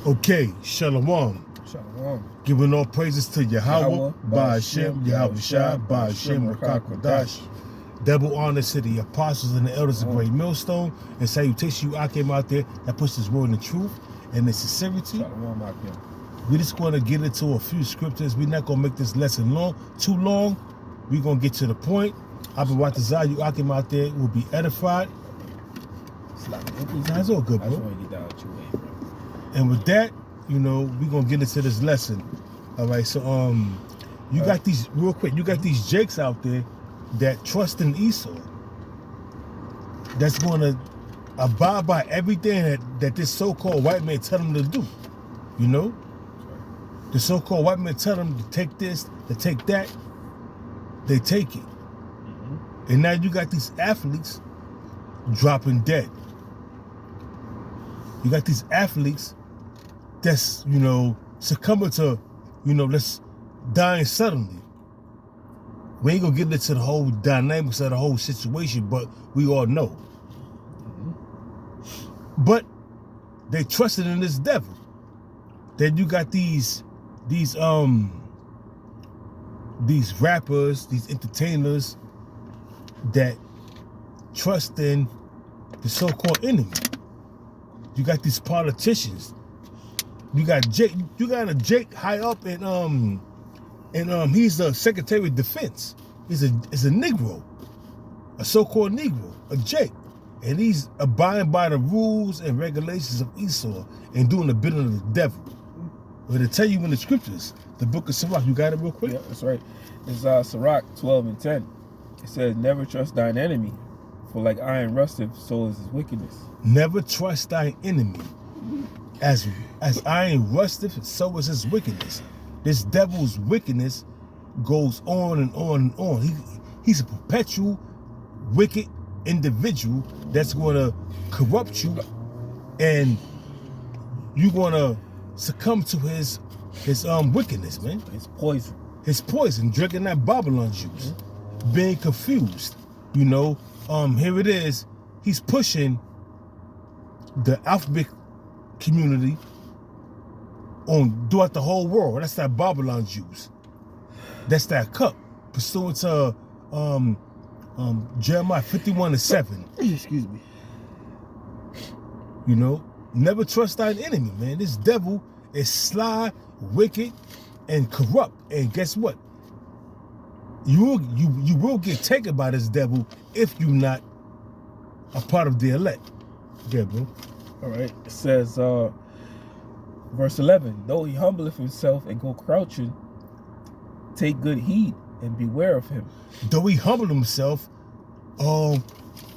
Okay, Shalom. Shalom. Giving all praises to Yahweh, Ba'ashem, Yahweh Shai, Ba'ashem, Rakakadash. Double honors to the apostles and the elders of Great Millstone, and salutation you I came out there that puts this word in truth and in sincerity. Shalom, Akim. We just want to get into a few scriptures. We're not going to make this lesson too long. We're going to get to the point. Abu Watazah, you I came out there will be edified. That's all good, bro. I just want to get that out your way, bro. And with that, you know, we're going to get into this lesson. All right, so you got these, real quick, you got these jakes out there that trust in Esau. That's going to abide by everything that this so-called white man tell them to do. You know? The so-called white man tell them to take this, to take that. They take it. Mm-hmm. And now you got these athletes dropping dead. You got these athletes that's, you know, succumbing to, you know, dying suddenly. We ain't gonna get into the whole dynamics of the whole situation, but we all know. Mm-hmm. But they trusted in this devil. Then you got these rappers, these entertainers that trust in the so-called enemy. You got these politicians. You got Jake. You got a Jake high up in he's the Secretary of Defense. He's a Negro, a so-called Negro, a Jake, and he's abiding by the rules and regulations of Esau and doing the bidding of the devil. But to tell you in the scriptures, the book of Sirach, you got it real quick? Yeah, that's right. It's Sirach 12:10. It says, "Never trust thine enemy, for like iron rusteth, so is his wickedness." Never trust thine enemy. As iron rusteth, so is his wickedness. This devil's wickedness goes on and on and on. He's a perpetual wicked individual that's going to corrupt you, and you're going to succumb to his wickedness, man. It's poison. His poison, drinking that Babylon juice, being confused. You know, here it is. He's pushing the alphabet community throughout the whole world. That's that Babylon juice. That's that cup. Pursuant to Jeremiah 51:7. Excuse me. You know, never trust thine enemy, man. This devil is sly, wicked, and corrupt. And guess what? You will get taken by this devil if you're not a part of the elect. Yeah, bro. All right. It says, verse 11, "Though he humbleth himself and go crouching, take good heed and beware of him." Though he humbled himself,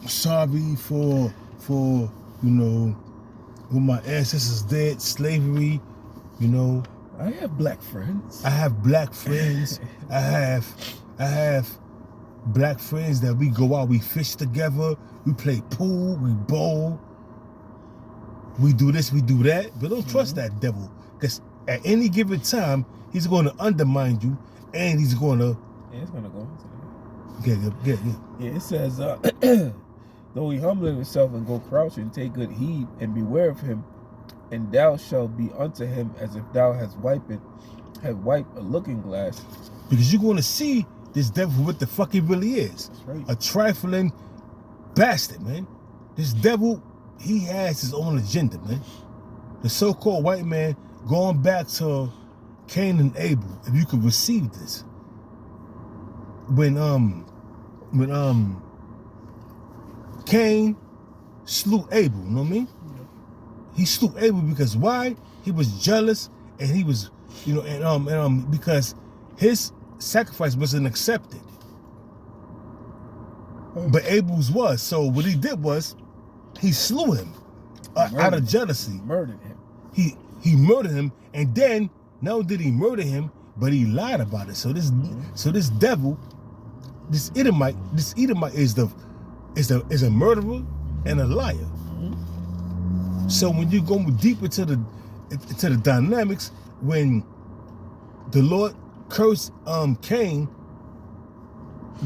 sorry for you know, when my ancestors did slavery, you know. I have black friends. I have black friends. I have black friends that we go out, we fish together, we play pool, we bowl, we do this, we do that. But don't trust that devil, because at any given time, he's going to undermine you, and he's going to... Yeah, it's going to go into that. Yeah. Yeah, it says, "Though he humble himself and go crouching, take good heed and beware of him, and thou shalt be unto him as if thou hast wiped a looking glass." Because you're going to see this devil for what the fuck he really is. That's right. A trifling bastard, man. This devil, he has his own agenda, man. The so-called white man, going back to Cain and Abel, if you could receive this. When Cain slew Abel, you know what I mean? He slew Abel because why? He was jealous, and he was, you know, and because his sacrifice wasn't accepted. But Abel's was. So what he did was he slew him out of jealousy. Murdered him. He murdered him, and then not only did he murder him, but he lied about it. So this devil, this Edomite is a murderer and a liar. Mm-hmm. So when you go deep into the dynamics, when the Lord cursed Cain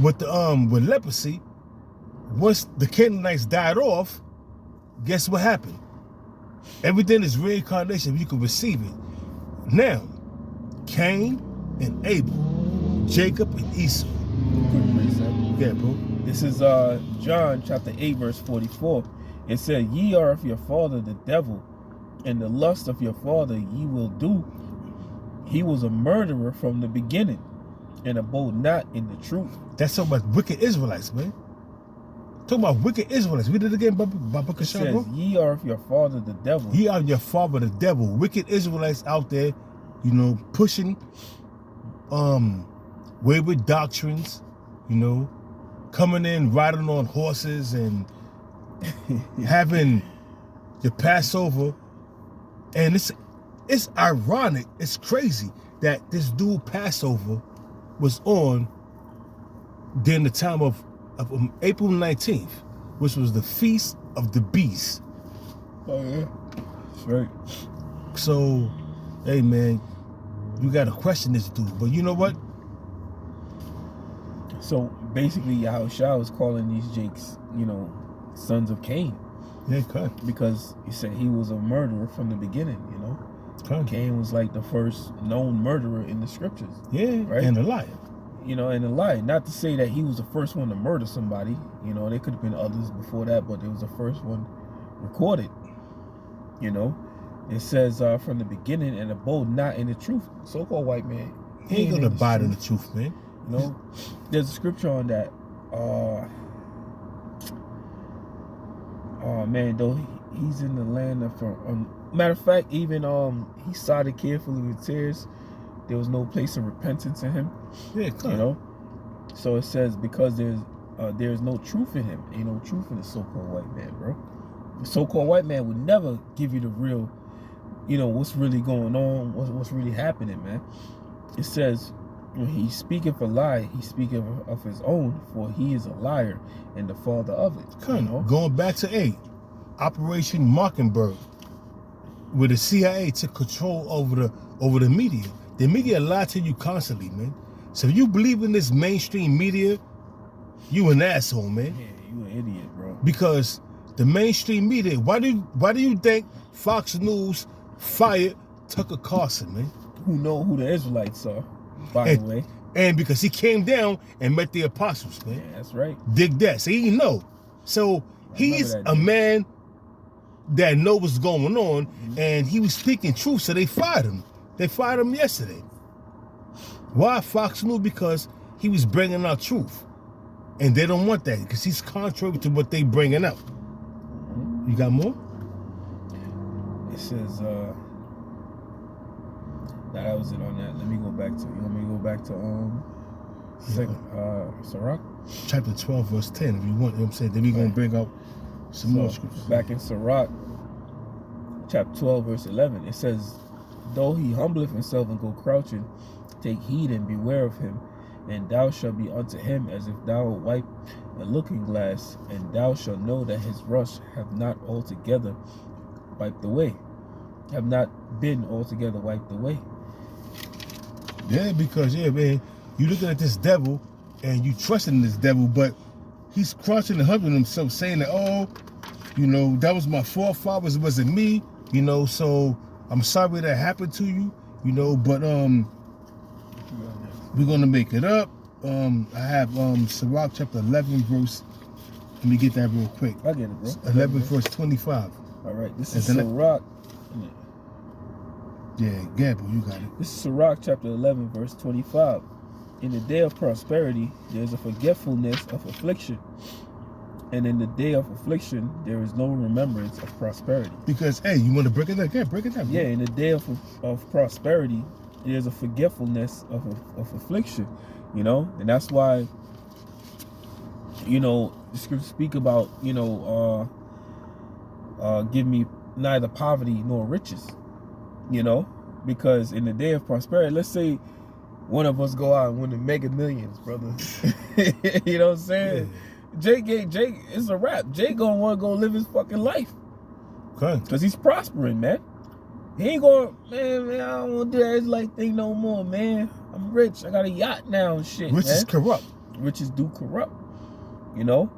with leprosy, once the Canaanites died off, guess what happened? Everything is reincarnation. You can receive it. Now, Cain and Abel, Jacob and Esau. Quick precept. Yeah, bro. This is John chapter 8, verse 44. It said, "Ye are of your father the devil, and the lust of your father ye will do. He was a murderer from the beginning, and abode not in the truth." That's talking about wicked Israelites, man. Talking about wicked Israelites. Read it again, Baba It Kashan, says, bro. "Ye are of your father the devil." Ye are your father, the devil. Wicked Israelites out there, you know, pushing wayward doctrines, you know, coming in riding on horses and having the Passover. And it's ironic, it's crazy that this dude Passover was on during the time of April 19th, which was the Feast of the Beast. Oh yeah, that's right. So, hey man, you gotta question this dude. But you know what? So basically, Yahushua was calling these Jakes, you know, sons of Cain. Yeah, cut. Because he said he was a murderer from the beginning, you know. Cut. Cain was like the first known murderer in the scriptures. Yeah, right? And a liar. You know, and a lie. Not to say that he was the first one to murder somebody. You know, there could have been others before that, but it was the first one recorded. You know, it says from the beginning, and abode not in the truth. So-called white man. He ain't gonna abide in the truth, man. You know, there's a scripture on that. Oh man, though he's in the land of matter of fact, even he sodded carefully with tears. There was no place of repentance in him. Yeah, you know. So it says because there's no truth in him. Ain't no truth in the so-called white man, bro. The so-called white man would never give you the real, you know, what's really going on, what's really happening, man. It says, when he speaketh a lie, he speaketh of his own, for he is a liar and the father of it. You know? Going back to Operation Mockingbird, where the CIA took control over the media. The media lie to you constantly, man. So if you believe in this mainstream media, you an asshole, man. Yeah, you an idiot, bro. Because the mainstream media, why do you think Fox News fired Tucker Carlson, man? Who know who the Israelites are, by the way. And because he came down and met the apostles, man. Yeah, that's right. Dig that. So he know. So he's a man that know what's going on, and he was speaking truth, so they fired him. They fired him yesterday. Why Fox News? Because he was bringing out truth. And they don't want that, because he's contrary to what they bringing out. You got more? It says, that was it on that. Let me go back to, you want me to go back to, Sirach? Chapter 12, verse 10, if you want, you know what I'm saying? Then we're going to bring out some more scriptures. Back in Sirach, chapter 12, verse 11, it says, though he humbleth himself and go crouching, take heed and beware of him, and thou shalt be unto him as if thou wipe a looking glass, and thou shalt know that his rush have not altogether wiped away, have not been altogether wiped away. Yeah, because, yeah, man, you looking at this devil, and you trusting this devil, but he's crouching and humbling himself, saying that, oh, you know, that was my forefathers, it wasn't me, you know, so I'm sorry that happened to you, you know, but we're gonna make it up. I have Sirach chapter 11 verse. Let me get that real quick. I get it, bro. 11 verse 25. All right, this is Sirach. Yeah, Gabble, you got it. This is Sirach chapter 11 verse 25. In the day of prosperity, there is a forgetfulness of affliction, and in the day of affliction, there is no remembrance of prosperity. Because, hey, you want to break it down? Yeah, break it down. Bro. Yeah, in the day of prosperity, there's a forgetfulness of affliction, you know, and that's why, you know, the scriptures speak about, you know, give me neither poverty nor riches, you know, because in the day of prosperity, let's say one of us go out and win the Mega Millions, brother. You know what I'm saying? Yeah. Jake, it's a wrap. Jake gonna want to go live his fucking life. Okay. Because he's prospering, man. He ain't going, man, I don't want to do that Israelite thing no more, man. I'm rich. I got a yacht now and shit, Rich is corrupt. Riches do corrupt, you know?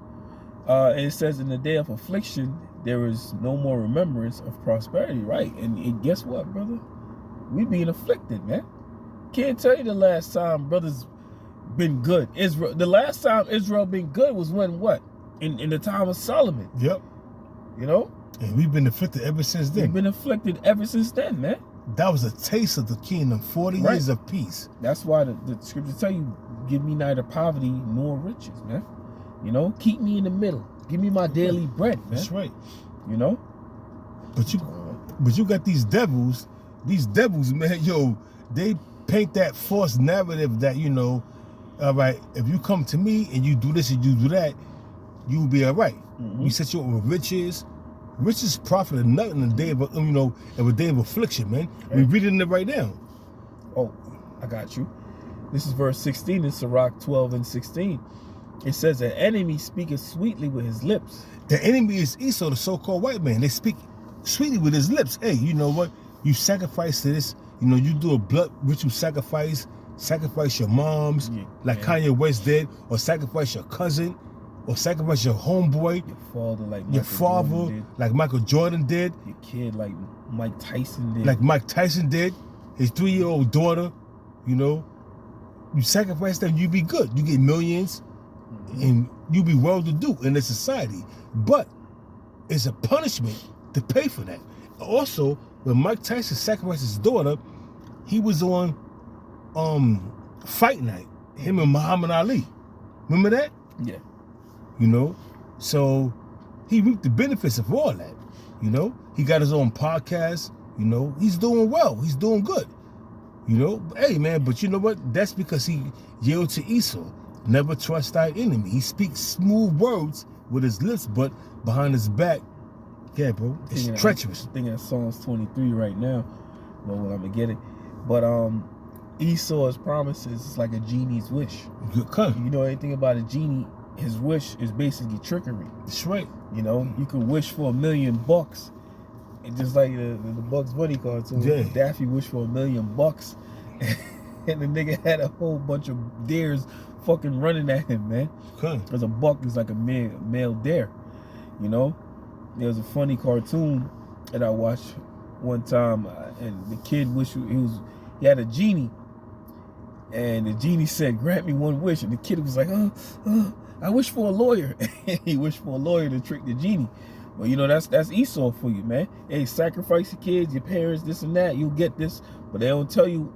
And it says in the day of affliction, there is no more remembrance of prosperity, right? And guess what, brother? We being afflicted, man. Can't tell you the last time brothers been good. Israel, the last time Israel been good was when what? In the time of Solomon. Yep. You know? And we've been afflicted ever since then. We've been afflicted ever since then, man. That was a taste of the kingdom, 40 years of peace. That's why the scriptures tell you, give me neither poverty nor riches, man. You know, keep me in the middle. Give me my daily bread, man. That's right. You know? But you got these devils, man, yo, they paint that false narrative that, you know, all right, if you come to me and you do this and you do that, you will be all right. Mm-hmm. You set you up with riches. Riches profit nothing in the day of, a day of affliction, man. Right. We're reading it right now. Oh, I got you. This is verse 16 in Sirach 12 and 16. It says, an enemy speaketh sweetly with his lips. The enemy is Esau, the so-called white man. They speak sweetly with his lips. Hey, you know what? You sacrifice to this. You know, you do a blood ritual sacrifice your moms, like Kanye West did, or sacrifice your cousin, or sacrifice your homeboy, your father, like Michael Jordan did, your kid, like Mike Tyson did, his 3-year-old daughter. You know, you sacrifice them, you be good. You get millions, and you be well-to-do in the society. But it's a punishment to pay for that. Also, when Mike Tyson sacrificed his daughter, he was on Fight Night, him and Muhammad Ali. Remember that? Yeah. You know, so he reaped the benefits of all that. You know, he got his own podcast. You know, he's doing well. He's doing good. You know, hey man, but you know what? That's because he yielded to Esau. Never trust thy enemy. He speaks smooth words with his lips, but behind his back, yeah, bro, it's treacherous. I'm thinking of Psalms 23 right now. Know what I'm gonna get it, but Esau's promises is like a genie's wish. You know anything about a genie? His wish is basically trickery. That's right. You know, you can wish for $1 million, and just like the Bugs Bunny cartoon, Daffy wished for $1 million, and the nigga had a whole bunch of deers fucking running at him, man. Because a buck is like a male deer. You know, there was a funny cartoon that I watched one time, and the kid wished he had a genie, and the genie said, "Grant me one wish," and the kid was like, I wish for a lawyer. He wished for a lawyer to trick the genie. Well, you know, that's Esau for you, man. Hey, sacrifice your kids, your parents, this and that. You'll get this, but they don't tell you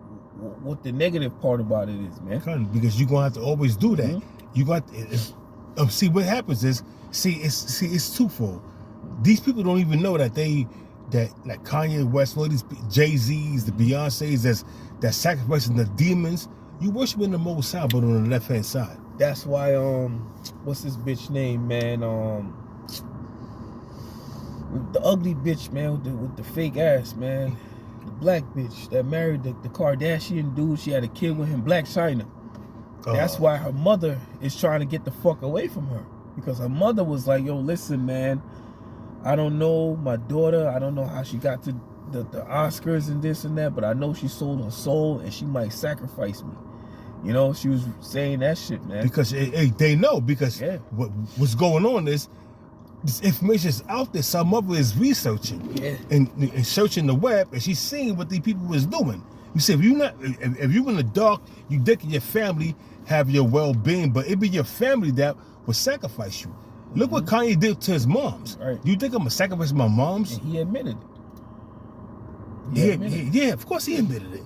what the negative part about it is, man. Because you're gonna have to always do that. You got see what happens is it's twofold. These people don't even know that like Kanye West, all these Jay-Z's, the Beyoncé's that's sacrificing the demons. You worshiping the Most High, but on the left hand side. That's why what's this bitch name, man? The ugly bitch, man, with the fake ass, man. The black bitch that married the Kardashian dude. She had a kid with him, Black China. That's why her mother is trying to get the fuck away from her, because her mother was like, yo, listen, man, I don't know my daughter. I don't know how she got to the Oscars and this and that, but I know she sold her soul and she might sacrifice me. You know, she was saying that shit, man. Because they know, because what's going on is this information is out there. Some mother is researching and searching the web, and she's seeing what these people was doing. You say, if you're in the dark, you think your family have your well-being, but it be your family that will sacrifice you. Look what Kanye did to his moms. Right. You think I'm gonna sacrifice my moms? And he admitted it. Yeah, of course he admitted it.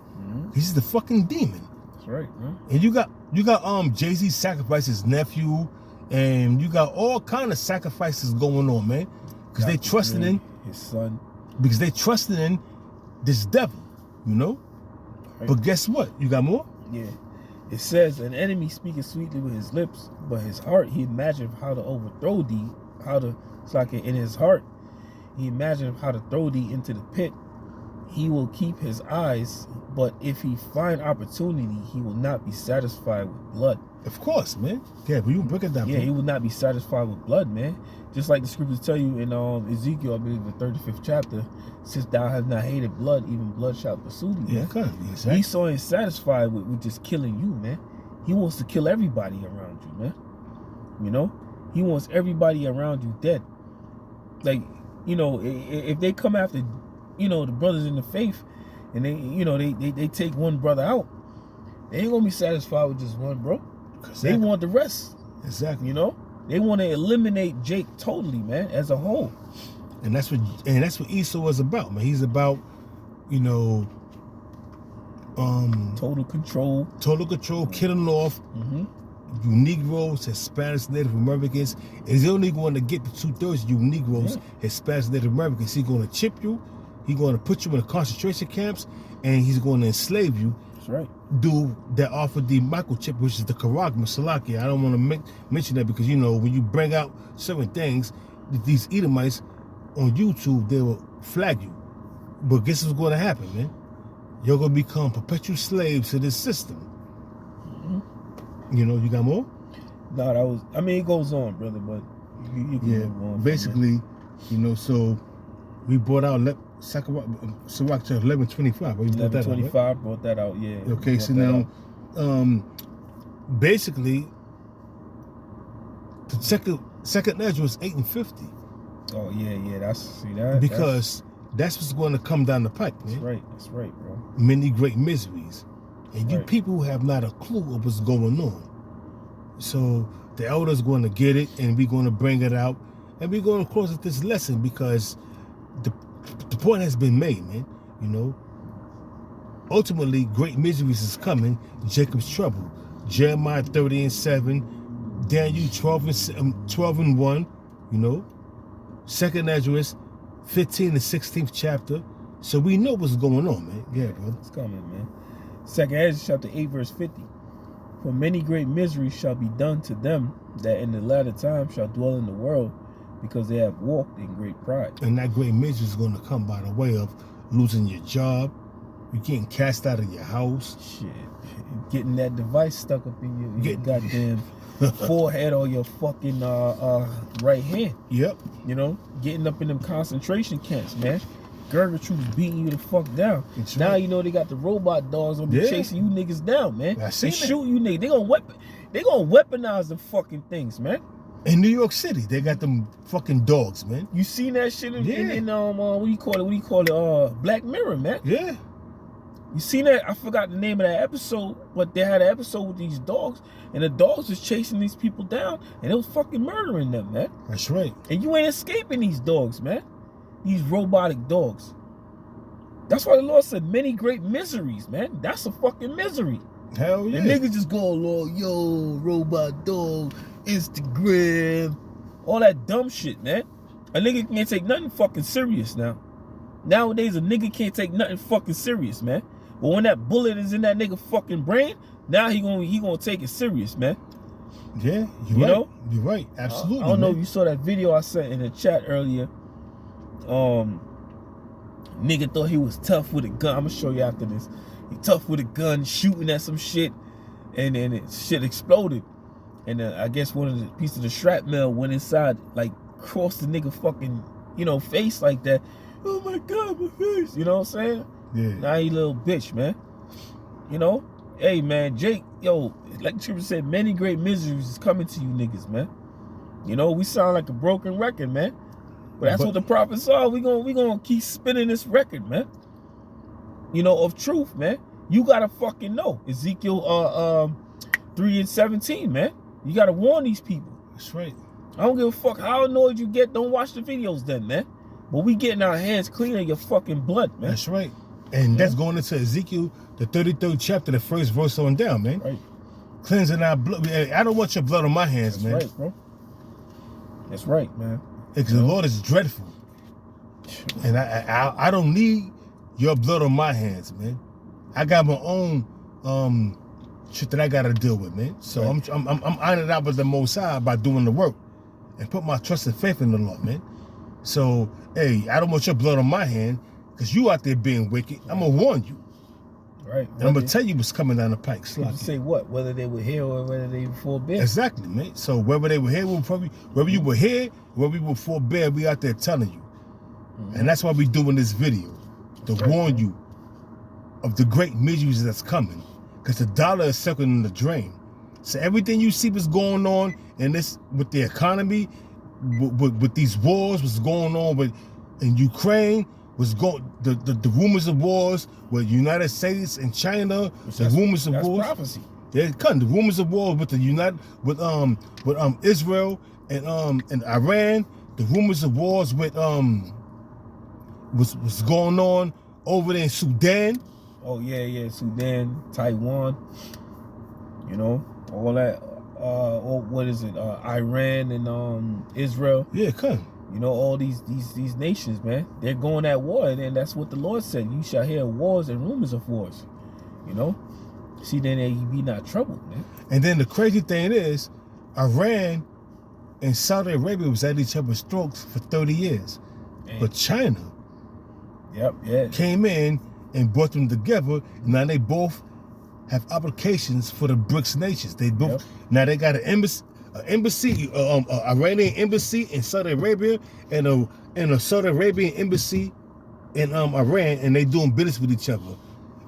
He's the fucking demon. That's right, man. And you got Jay-Z sacrificed his nephew, and you got all kind of sacrifices going on, man. Because they trusted in his son. Because they trusted in this devil, you know? Right. But guess what? You got more? Yeah. It says, an enemy speaketh sweetly with his lips, but his heart he imagined how to overthrow thee. It's like in his heart, he imagined how to throw thee into the pit. He will keep his eyes, but if he find opportunity, he will not be satisfied with blood. Of course, man. Yeah, but you break it down. Yeah, he will not be satisfied with blood, man. Just like the scriptures tell you in Ezekiel, I believe the 35th chapter, since thou hast not hated blood, even blood shall pursue thee. Yeah, exactly. Esau ain't satisfied with just killing you, man. He wants to kill everybody around you, man. You know? He wants everybody around you dead. Like, if they come after, the brothers in the faith, and they take one brother out, they ain't gonna be satisfied with just one, bro. Exactly. They want the rest. Exactly. They want to eliminate Jake totally, man, as a whole. And that's what Esau was about, man. He's about, total control, killing off you Negroes, Hispanics, Native Americans. And he's only going to get the 2/3 you Negroes, Hispanics, Native Americans. He's going to chip you. He's going to put you in the concentration camps, and he's going to enslave you. That's right. Do that offer the microchip, which is the Karagma Salakia. I don't want to mention that because when you bring out certain things, these Edomites on YouTube, they will flag you. But guess what's going to happen, man? You're going to become perpetual slaves to this system. You got more? No, it goes on, brother, but you can move on. Basically, so we brought out Sirach 11:25. 11:25 brought that out, yeah. Okay, so now, basically, the second Ezra was 8:50. Oh yeah, that's because that's what's going to come down the pipe, man. That's right, bro. Many great miseries, and you people have not a clue of what's going on. So the elders going to get it, and we're going to bring it out, and we're going to close with this lesson because the point has been made, man. Ultimately, great miseries is coming. Jacob's trouble. Jeremiah 30:7, Daniel 12:1. Second Ezra 15 and 16th chapter. So we know what's going on, man. Yeah, brother. It's coming, man. Second Ezra chapter 8 verse 50. For many great miseries shall be done to them that in the latter time shall dwell in the world, because they have walked in great pride. And that great misery is going to come by the way of losing your job, you getting cast out of your house. Shit. Getting that device stuck up in your goddamn forehead or your fucking right hand. Yep. Getting up in them concentration camps, man. Gertrude's beating you the fuck down. That's now right. they got the robot dogs on chasing you niggas down, man. They shoot you niggas. They gonna weaponize the fucking things, man. In New York City, they got them fucking dogs, man. You seen that shit in what do you call it? Black Mirror, man. Yeah. You seen that? I forgot the name of that episode, but they had an episode with these dogs, and the dogs was chasing these people down, and it was fucking murdering them, man. That's right. And you ain't escaping these dogs, man. These robotic dogs. That's why the Lord said many great miseries, man. That's a fucking misery. Hell yeah. And niggas just go along, yo, robot dog, Instagram, all that dumb shit, man. A nigga can't take nothing fucking serious now. Nowadays, a nigga can't take nothing fucking serious, man. But when that bullet is in that nigga fucking brain, now he gonna take it serious, man. Yeah, you're right. Absolutely. I don't know if you saw that video I sent in the chat earlier. Nigga thought he was tough with a gun. I'm gonna show you after this. He tough with a gun, shooting at some shit, and then shit exploded. And I guess one of the pieces of the shrapnel went inside, like crossed the nigga fucking, face like that. Oh my God, my face. You know what I'm saying? Yeah. Now he little bitch, man. Hey man, Jake, like Trooper said, many great miseries is coming to you niggas, man. We sound like a broken record, man. But that's what the prophets are. We gonna keep spinning this record, man. Of truth, man. You gotta fucking know. Ezekiel 3:17, man. You gotta warn these people. That's right. I don't give a fuck how annoyed you get. Don't watch the videos then, man. But we getting our hands clean of your fucking blood, man. That's right. And that's going into Ezekiel, the 33rd chapter, the first verse on down, man. Right. Cleansing our blood. I don't want your blood on my hands, man. That's right, bro. That's right, man. Because the Lord is dreadful. And I don't need your blood on my hands, man. I got my own shit that I got to deal with, man. So right. I'm honored out with the Most High by doing the work and put my trust and faith in the Lord, man. So, hey, I don't want your blood on my hand because you out there being wicked. I'm going to warn you. Right. And I'm going to tell you what's coming down the pike. You say what? Whether they were here or whether they were forbid. Exactly, man. So whether they were here, whether you were here, whether we were forbid, we out there telling you. Mm-hmm. And that's why we doing this video. To warn you of the great miseries that's coming. Because the dollar is sucking in the drain. So everything you see what's going on in this with the economy, with these wars, what's going on with in Ukraine was going. The rumors of wars with United States and China. The rumors of wars. Prophecy. Yeah, the rumors of war with Israel and Iran. The rumors of wars with was going on over there in Sudan. Oh yeah, Sudan, Taiwan. You know, all that. What is it? Iran and Israel. Yeah, You know, all these nations, man, they're going at war, and that's what the Lord said. You shall hear wars and rumors of wars. You know, see, then you be not troubled, man. And then the crazy thing is, Iran and Saudi Arabia was at each other's throats for 30 years. Man. But China yeah, came in and brought them together. And now they both have applications for the BRICS nations. They both now they got an embassy, Iranian embassy in Saudi Arabia and a Saudi Arabian embassy in Iran, and they doing business with each other.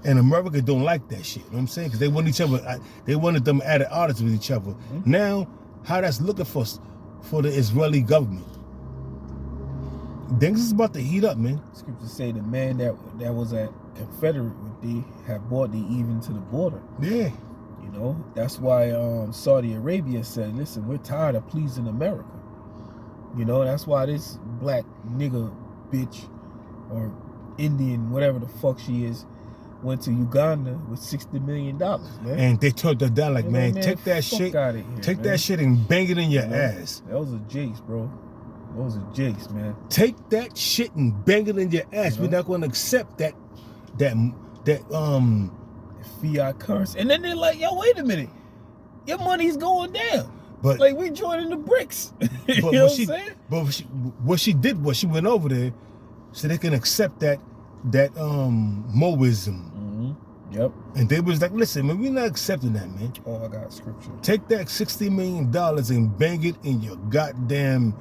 And America don't like that shit. You know what I'm saying? Because they want each other. They wanted them at odds with each other. Mm-hmm. Now, how that's looking for the Israeli government? Things is about to heat up, man. Scriptures say the man that was at Confederate with thee have brought thee even to the border. Yeah. You know, that's why Saudi Arabia said, listen, we're tired of pleasing America. You know, that's why this black nigga bitch or Indian, whatever the fuck she is, went to Uganda with $60 million, man. And they told her down like, man, take that shit, take that shit and bang it in your ass. That was a jace, bro. That was a jace, man. Take that shit and bang it in your ass. We're not going to accept that fiat currency. And then they're like, yo, wait a minute, your money's going down. But like we joining the BRICS. You know what I'm saying? But what she did was she went over there so they can accept that Moism. Mm-hmm. Yep. And they was like, listen, man, we're not accepting that, man. Oh, I got scripture. Take that $60 million and bang it in your goddamn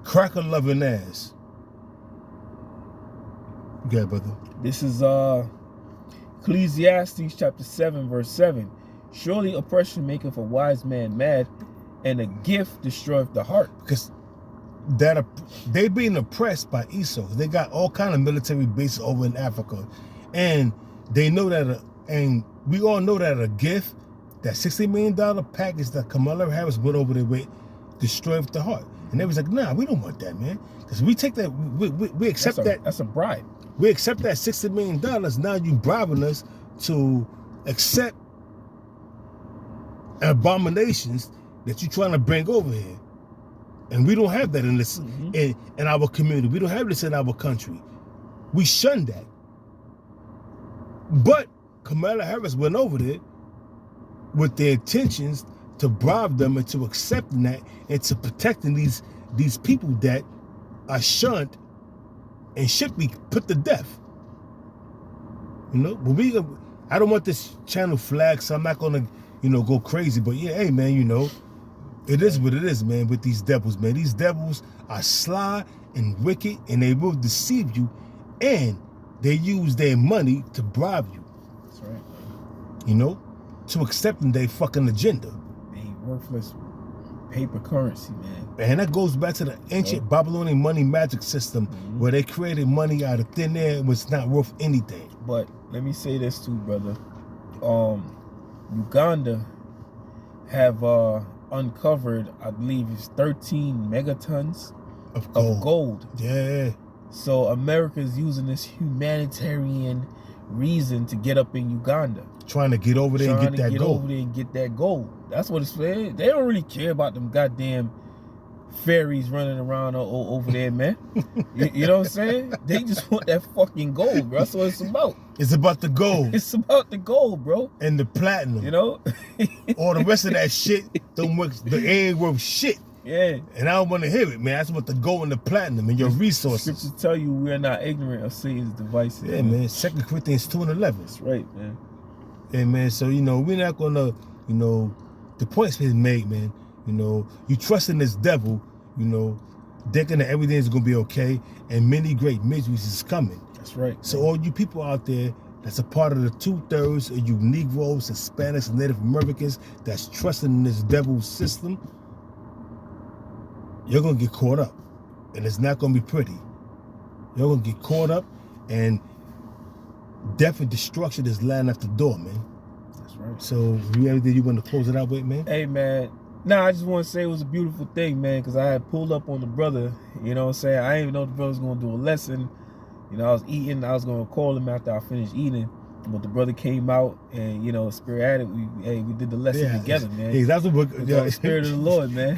cracker-loving ass. Okay, brother. This is Ecclesiastes chapter 7, verse 7. Surely oppression maketh a wise man mad, and a gift destroyeth the heart. Because they being oppressed by Esau. They got all kind of military bases over in Africa. And they know that, and we all know that a gift, that $60 million package that Kamala Harris went over there with, destroyed the heart. And they was like, nah, we don't want that, man. Because we take that, we accept that. That's a bribe. We accept that $60 million. Now you bribing us to accept abominations that you're trying to bring over here. And we don't have that in this in our community. We don't have this in our country. We shun that. But Kamala Harris went over there with the intentions to bribe them into accepting that and to protecting these people that are shunned and should be put to death. You know, but I don't want this channel flagged, so I'm not gonna, go crazy. But yeah, hey man, it is what it is, man, with these devils, man. These devils are sly and wicked, and they will deceive you, and they use their money to bribe you. That's right. To accepting their fucking agenda. They worthless paper currency, man. And that goes back to the ancient Babylonian money magic system, where they created money out of thin air and was not worth anything. But let me say this too, brother. Uganda have uncovered, I believe it's 13 megatons of gold. Yeah. So America is using this humanitarian reason to get up in Uganda. Trying to get over there and get that gold. Over there and get that gold. That's what it's for. They don't really care about them goddamn fairies running around over there, man. You know what I'm saying? They just want that fucking gold, bro. That's what it's about. It's about the gold. It's about the gold, bro. And the platinum. All the rest of that shit ain't worth shit. Yeah. And I don't want to hear it, man. That's about the gold and the platinum and your resources. Scriptures tell you we are not ignorant of Satan's devices. Yeah, man. 2 Corinthians 2:11. That's right, man. Yeah, man. So, we're not gonna, the point's been made, man. You trust in this devil, thinking that everything's gonna be okay, and many great miseries is coming. That's right. So all you people out there that's a part of the 2/3 of you Negroes, Hispanics, and Native Americans that's trusting in this devil's system, you're gonna get caught up, and it's not gonna be pretty. Y'all gonna get caught up, and death and destruction is lying at the door, man. That's right. So, you everything you want to close it out with, man? Hey, man. Nah, I just want to say it was a beautiful thing, man, because I had pulled up on the brother. You know what I'm saying? I didn't even know the brother was going to do a lesson. You know, I was eating. I was going to call him after I finished eating. But the brother came out, and, you know, Spirit added, we did the lesson together, man. Yeah, that's what the Spirit of the Lord, man.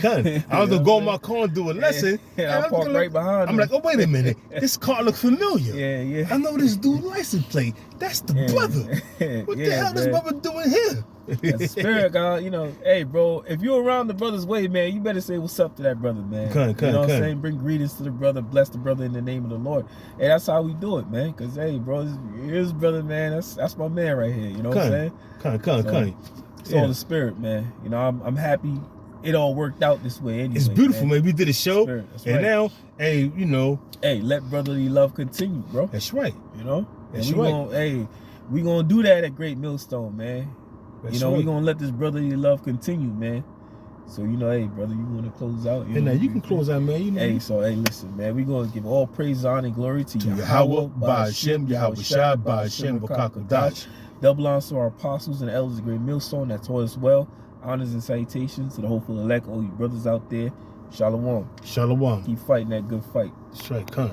I was going to go in my car and do a lesson. Yeah, I parked right behind him. I'm like, oh, wait a minute. This car looks familiar. Yeah. I know this dude license plate. That's the brother. What the hell is brother doing here? As a Spirit, God, you know, hey, bro, if you're around the brother's way, man, you better say what's up to that brother, man. You know what I'm saying? Bring greetings to the brother, bless the brother in the name of the Lord. Hey, that's how we do it, man. Because, hey, bro, his brother, man, that's my man right here. You know what I'm saying? It's all the Spirit, man. You know, I'm happy it all worked out this way anyway. It's beautiful, man. We did a show, and now, hey, you know. Hey, let brotherly love continue, bro. That's right. You know? That's right. We gonna do that at Great Millstone, man. That's we gonna let this brotherly love continue, man. So, you know, hey, brother, you wanna close out? Now you can close out, man. You know. Hey, so, hey, listen, man, we gonna give all praise, honor, and glory to Yahweh, Ba'Shem, Yahweh Shai, Ba'Shem, B'Kakadash. Double honors to our apostles and elders of Great Millstone that taught us well. Honors and salutations to the hopeful elect, all you brothers out there. Shalom. Shalom. Keep fighting that good fight. That's right, come.